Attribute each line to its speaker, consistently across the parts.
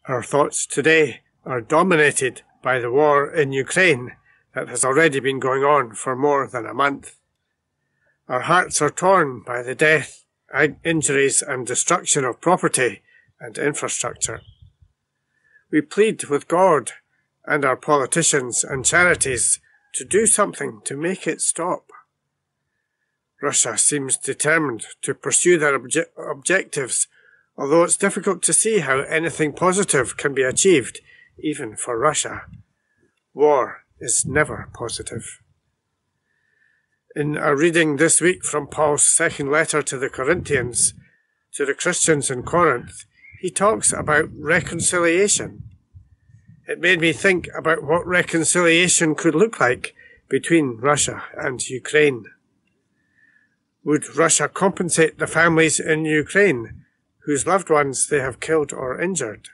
Speaker 1: Our thoughts today are dominated by the war in Ukraine that has already been going on for more than a month. Our hearts are torn by the death, injuries and destruction of property and infrastructure. We plead with God and our politicians and charities to do something to make it stop. Russia seems determined to pursue their objectives, although it's difficult to see how anything positive can be achieved, even for Russia. War is never positive. In a reading this week from Paul's second letter to the Corinthians, to the Christians in Corinth, he talks about reconciliation. It made me think about what reconciliation could look like between Russia and Ukraine. Would Russia compensate the families in Ukraine whose loved ones they have killed or injured?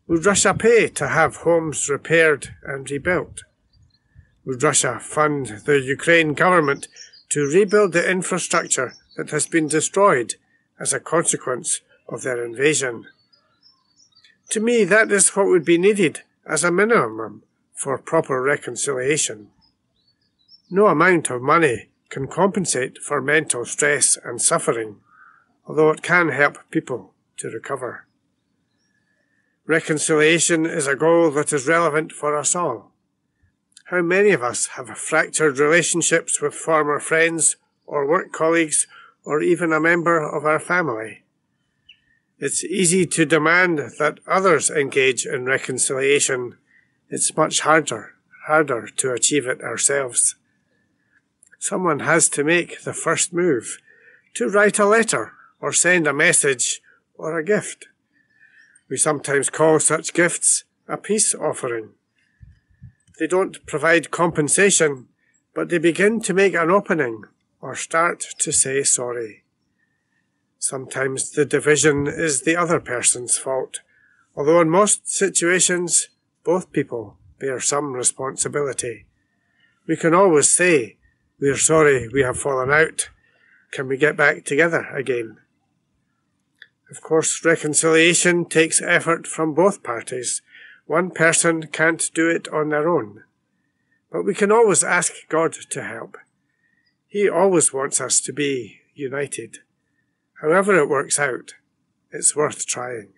Speaker 1: Would Russia pay to have homes repaired and rebuilt? Would Russia fund the Ukraine government to rebuild the infrastructure that has been destroyed as a consequence of their invasion? To me, that is what would be needed as a minimum for proper reconciliation. No amount of money can compensate for mental stress and suffering, although it can help people to recover. Reconciliation is a goal that is relevant for us all. How many of us have fractured relationships with former friends or work colleagues or even a member of our family? It's easy to demand that others engage in reconciliation. It's much harder to achieve it ourselves. Someone has to make the first move, to write a letter or send a message or a gift. We sometimes call such gifts a peace offering. They don't provide compensation, but they begin to make an opening or start to say sorry. Sometimes the division is the other person's fault, although in most situations, both people bear some responsibility. We can always say, "We're sorry we have fallen out. Can we get back together again?" Of course, reconciliation takes effort from both parties. One person can't do it on their own. But we can always ask God to help. He always wants us to be united. However it works out, it's worth trying.